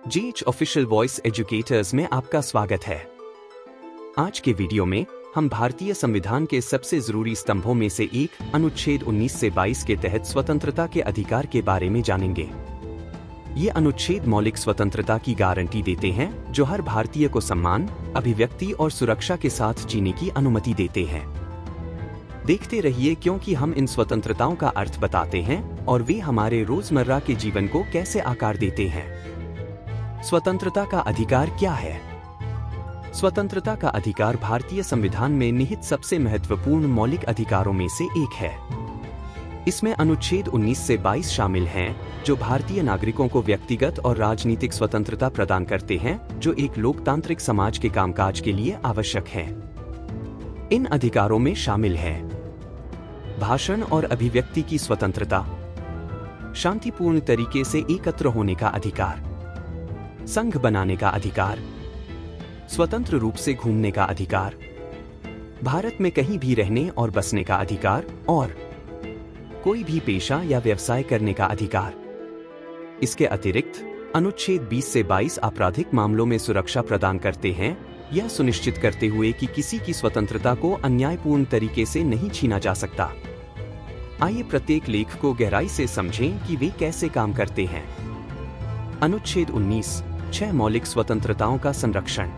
GH official voice educators में आपका स्वागत है। आज के वीडियो में हम भारतीय संविधान के सबसे जरूरी स्तंभों में से एक अनुच्छेद 19 से 22 के तहत स्वतंत्रता के अधिकार के बारे में जानेंगे। ये अनुच्छेद मौलिक स्वतंत्रता की गारंटी देते हैं जो हर भारतीय को सम्मान, अभिव्यक्ति और सुरक्षा के साथ जीने की अनुमति देते हैं। देखते रहिए क्योंकि हम इन स्वतंत्रताओं का अर्थ बताते हैं और वे हमारे रोजमर्रा के जीवन को कैसे आकार देते हैं। स्वतंत्रता का अधिकार क्या है? स्वतंत्रता का अधिकार भारतीय संविधान में निहित सबसे महत्वपूर्ण मौलिक अधिकारों में से एक है। इसमें अनुच्छेद 19 से 22 शामिल हैं, जो भारतीय नागरिकों को व्यक्तिगत और राजनीतिक स्वतंत्रता प्रदान करते हैं, जो एक लोकतांत्रिक समाज के कामकाज के लिए आवश्यक है। इन अधिकारों में शामिल है भाषण और अभिव्यक्ति की स्वतंत्रता, शांतिपूर्ण तरीके से एकत्र होने का अधिकार, संघ बनाने का अधिकार, स्वतंत्र रूप से घूमने का अधिकार, भारत में कहीं भी रहने और बसने का अधिकार और कोई भी पेशा या व्यवसाय करने का अधिकार। इसके अतिरिक्त अनुच्छेद 20 से 22 आपराधिक मामलों में सुरक्षा प्रदान करते हैं, यह सुनिश्चित करते हुए कि किसी की स्वतंत्रता को अन्यायपूर्ण तरीके से नहीं छीना जा सकता। आइए प्रत्येक लेख को गहराई से समझें कि वे कैसे काम करते हैं। अनुच्छेद 19 6 मौलिक स्वतंत्रताओं का संरक्षण।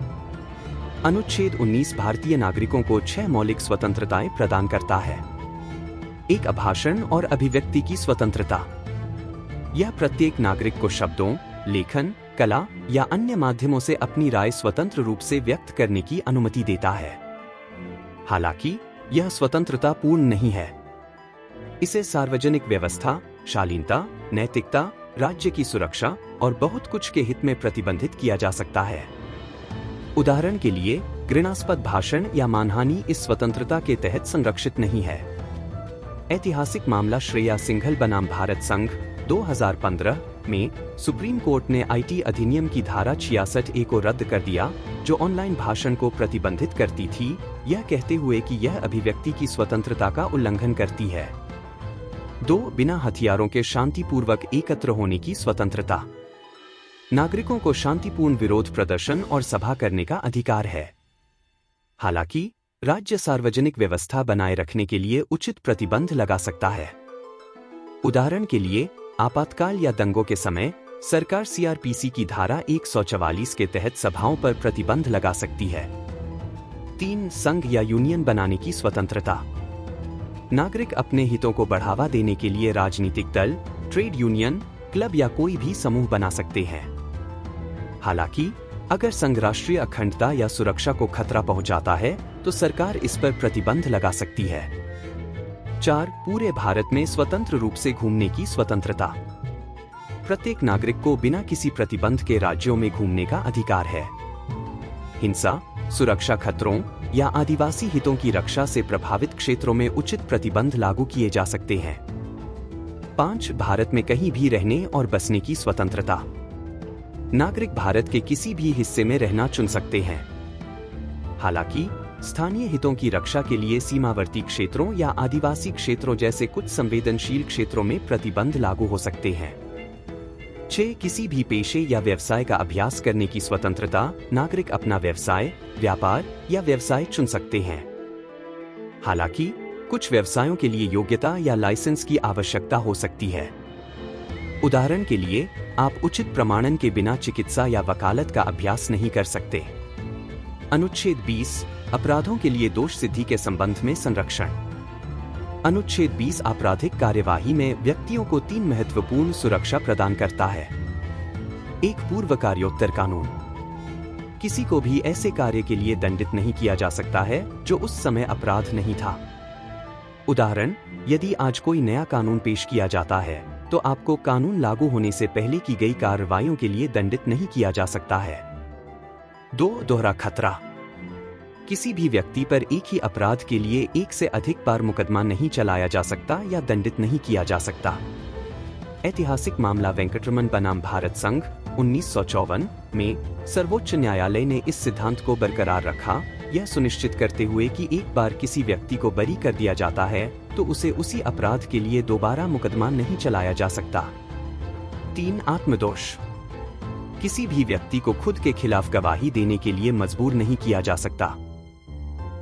अनुच्छेद 19 भारतीय नागरिकों को 6 मौलिक स्वतंत्रताएं प्रदान करता है। एक भाषण और अभिव्यक्ति की स्वतंत्रता। यह प्रत्येक नागरिक को शब्दों, लेखन, कला या अन्य माध्यमों से अपनी राय स्वतंत्र रूप से व्यक्त करने की अनुमति देता है। हालांकि यह स्वतंत्रता पूर्ण नहीं है। इसे सार्वजनिक व्यवस्था, शालीनता, नैतिकता, राज्य की सुरक्षा और बहुत कुछ के हित में प्रतिबंधित किया जा सकता है। उदाहरण के लिए, घृणास्पद भाषण या मानहानि इस स्वतंत्रता के तहत संरक्षित नहीं है। ऐतिहासिक मामला श्रेया सिंघल बनाम भारत संघ 2015 में सुप्रीम कोर्ट ने आईटी अधिनियम की धारा 66A को रद्द कर दिया, जो ऑनलाइन भाषण को प्रतिबंधित करती थी, यह कहते हुए कि यह अभिव्यक्ति की स्वतंत्रता का उल्लंघन करती है। 2 बिना हथियारों के शांतिपूर्वक एकत्र होने की स्वतंत्रता। नागरिकों को शांतिपूर्ण विरोध प्रदर्शन और सभा करने का अधिकार है। हालांकि राज्य सार्वजनिक व्यवस्था बनाए रखने के लिए उचित प्रतिबंध लगा सकता है। उदाहरण के लिए, आपातकाल या दंगों के समय सरकार सीआरपीसी की धारा 144 के तहत सभाओं पर प्रतिबंध लगा सकती है। 3 संघ या यूनियन बनाने की स्वतंत्रता। नागरिक अपने हितों को बढ़ावा देने के लिए राजनीतिक दल, ट्रेड यूनियन, क्लब या कोई भी समूह बना सकते हैं। हालांकि अगर संघ राष्ट्रीय अखंडता या सुरक्षा को खतरा पहुंचाता है तो सरकार इस पर प्रतिबंध लगा सकती है। 4 पूरे भारत में स्वतंत्र रूप से घूमने की स्वतंत्रता। प्रत्येक नागरिक को बिना किसी प्रतिबंध के राज्यों में घूमने का अधिकार है। हिंसा, सुरक्षा खतरों या आदिवासी हितों की रक्षा से प्रभावित क्षेत्रों में उचित प्रतिबंध लागू किए जा सकते हैं। 5 भारत में कहीं भी रहने और बसने की स्वतंत्रता। नागरिक भारत के किसी भी हिस्से में रहना चुन सकते हैं। हालांकि स्थानीय हितों की रक्षा के लिए सीमावर्ती क्षेत्रों या आदिवासी क्षेत्रों जैसे कुछ संवेदनशील क्षेत्रों में प्रतिबंध लागू हो सकते हैं। 6 किसी भी पेशे या व्यवसाय का अभ्यास करने की स्वतंत्रता। नागरिक अपना व्यवसाय, व्यापार या व्यवसाय चुन सकते हैं। हालांकि कुछ व्यवसायों के लिए योग्यता या लाइसेंस की आवश्यकता हो सकती है। उदाहरण के लिए, आप उचित प्रमाणन के बिना चिकित्सा या वकालत का अभ्यास नहीं कर सकते। अनुच्छेद 20 अपराधों के लिए दोष सिद्धि के संबंध में संरक्षण। अनुच्छेद 20 आपराधिक कार्यवाही में व्यक्तियों को 3 महत्वपूर्ण सुरक्षा प्रदान करता है। 1 पूर्व कार्योत्तर कानून। किसी को भी ऐसे कार्य के लिए दंडित नहीं किया जा सकता है जो उस समय अपराध नहीं था। उदाहरण, यदि आज कोई नया कानून पेश किया जाता है तो आपको कानून लागू होने से पहले की गई कार्रवाइयों के लिए दंडित नहीं किया जा सकता है। 2 दोहरा खतरा। किसी भी व्यक्ति पर एक ही अपराध के लिए एक से अधिक बार मुकदमा नहीं चलाया जा सकता या दंडित नहीं किया जा सकता। ऐतिहासिक मामला वेंकटरमन बनाम भारत संघ 1954 में सर्वोच्च न्यायालय ने इस सिद्धांत को बरकरार रखा, यह सुनिश्चित करते हुए कि एक बार किसी व्यक्ति को बरी कर दिया जाता है तो उसे उसी अपराध के लिए दोबारा मुकदमा नहीं चलाया जा सकता। 3 आत्मदोष। किसी भी व्यक्ति को खुद के खिलाफ गवाही देने के लिए मजबूर नहीं किया जा सकता।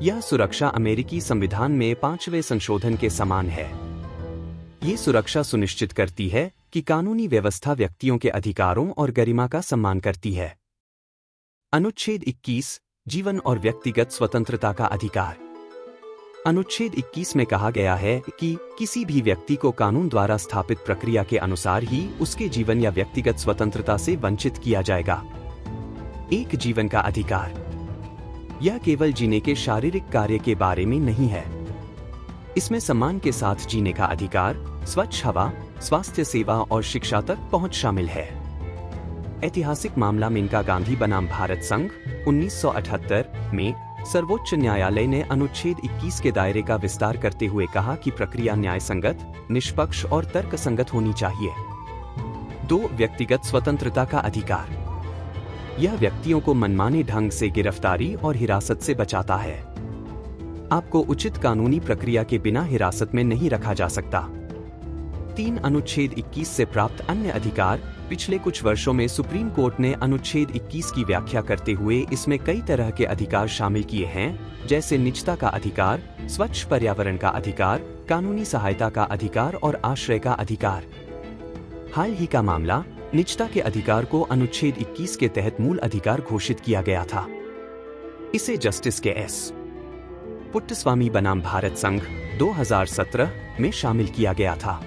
यह सुरक्षा अमेरिकी संविधान में 5वें संशोधन के समान है। ये सुरक्षा सुनिश्चित करती है कि कानूनी व्यवस्था व्यक्तियों के अधिकारों और गरिमा का सम्मान करती है। अनुच्छेद 21, जीवन और व्यक्तिगत स्वतंत्रता का अधिकार। अनुच्छेद 21 में कहा गया है कि किसी भी व्यक्ति को कानून द्वारा स्थापित प्रक्रिया के अनुसार ही उसके जीवन या व्यक्तिगत स्वतंत्रता से वंचित किया जाएगा। एक जीवन का अधिकार, यह केवल जीने के शारीरिक कार्य के बारे में नहीं है। इसमें सम्मान के साथ जीने का अधिकार, स्वच्छ हवा, स्वास्थ्य सेवा और शिक्षा तक पहुंच शामिल है। ऐतिहासिक मामला मेनका गांधी बनाम भारत संघ 1978 में सर्वोच्च न्यायालय ने अनुच्छेद 21 के दायरे का विस्तार करते हुए कहा कि प्रक्रिया न्यायसंगत, निष्पक्ष और तर्कसंगत होनी चाहिए। 2. व्यक्तिगत स्वतंत्रता का अधिकार, यह व्यक्तियों को मनमाने ढंग से गिरफ्तारी और हिरासत से बचाता है। आपको उचित कानूनी प्रक्रिया के बिना हिरासत में नहीं रखा जा सकता। 3. अनुच्छेद 21 से प्राप्त अन्य अधिकार। पिछले कुछ वर्षों में सुप्रीम कोर्ट ने अनुच्छेद 21 की व्याख्या करते हुए इसमें कई तरह के अधिकार शामिल किए हैं, जैसे निजता का अधिकार, स्वच्छ पर्यावरण का अधिकार, कानूनी सहायता का अधिकार और आश्रय का अधिकार। हाल ही का मामला, निजता के अधिकार को अनुच्छेद 21 के तहत मूल अधिकार घोषित किया गया था। इसे जस्टिस के एस. पुट्टस्वामी बनाम भारत संघ 2017 में शामिल किया गया था।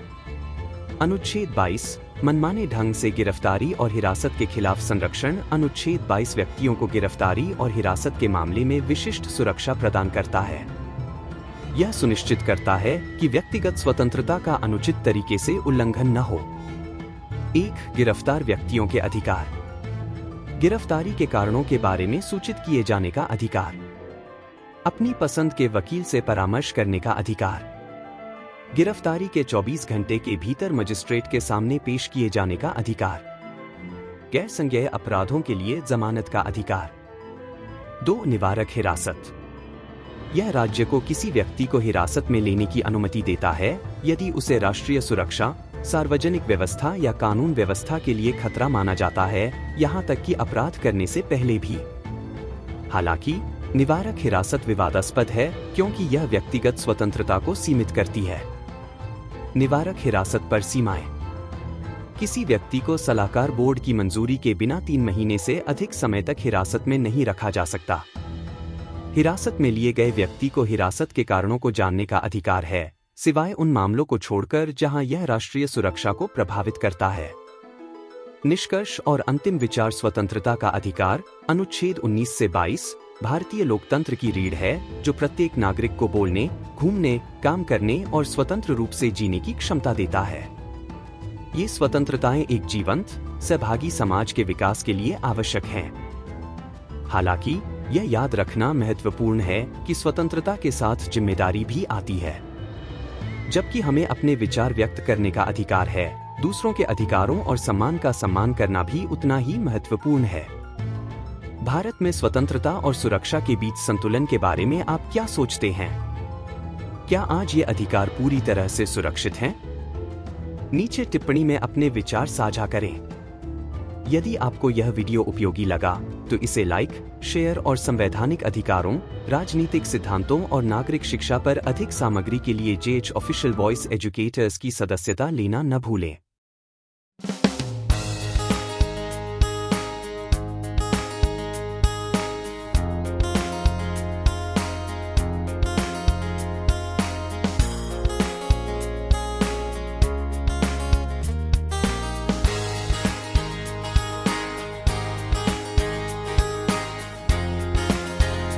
अनुच्छेद 22, मनमाने ढंग से गिरफ्तारी और हिरासत के खिलाफ संरक्षण। अनुच्छेद 22 व्यक्तियों को गिरफ्तारी और हिरासत के मामले में विशिष्ट सुरक्षा प्रदान करता है। यह सुनिश्चित करता है कि व्यक्तिगत स्वतंत्रता का अनुचित तरीके से उल्लंघन न हो। 1. गिरफ्तार व्यक्तियों के अधिकार, गिरफ्तारी के कारणों के बारे में सूचित किए जाने का अधिकार। अपनी पसंद के वकील से परामर्श करने का अधिकार। गिरफ्तारी के 24 घंटे के भीतर मजिस्ट्रेट के सामने पेश किए जाने का अधिकार। गैर संज्ञेय अपराधों के लिए जमानत का अधिकार। 2. निवारक हिरासत, यह राज्य को किसी व्यक्ति को हिरासत में लेने की अनुमति देता है यदि उसे राष्ट्रीय सुरक्षा, सार्वजनिक व्यवस्था या कानून व्यवस्था के लिए खतरा माना जाता है, यहां तक कि अपराध करने से पहले भी। हालांकि निवारक हिरासत विवादास्पद है क्योंकि यह व्यक्तिगत स्वतंत्रता को सीमित करती है। निवारक हिरासत पर सीमाएं, किसी व्यक्ति को सलाहकार बोर्ड की मंजूरी के बिना 3 महीने से अधिक समय तक हिरासत में नहीं रखा जा सकता। हिरासत में लिए गए व्यक्ति को हिरासत के कारणों को जानने का अधिकार है, सिवाय उन मामलों को छोड़कर जहां यह राष्ट्रीय सुरक्षा को प्रभावित करता है। निष्कर्ष और अंतिम विचार स्वतंत्रता का अधिकार। अनुच्छेद 19 से 22 भारतीय लोकतंत्र की रीढ़ है जो प्रत्येक नागरिक को बोलने, घूमने, काम करने और स्वतंत्र रूप से जीने की क्षमता देता है। ये स्वतंत्रताएं एक जीवंत, सहभागी समाज के विकास के लिए आवश्यक हैं। हालांकि यह याद रखना महत्वपूर्ण है कि स्वतंत्रता के साथ जिम्मेदारी भी आती है। जबकि हमें अपने विचार व्यक्त करने का अधिकार है, दूसरों के अधिकारों और सम्मान का सम्मान करना भी उतना ही महत्वपूर्ण है। भारत में स्वतंत्रता और सुरक्षा के बीच संतुलन के बारे में आप क्या सोचते हैं? क्या आज ये अधिकार पूरी तरह से सुरक्षित हैं? नीचे टिप्पणी में अपने विचार साझा करें। यदि आपको यह वीडियो उपयोगी लगा तो इसे लाइक, शेयर और संवैधानिक अधिकारों, राजनीतिक सिद्धांतों और नागरिक शिक्षा पर अधिक सामग्री के लिए जेएच ऑफिशियल वॉइस एजुकेटर्स की सदस्यता लेना न भूलें।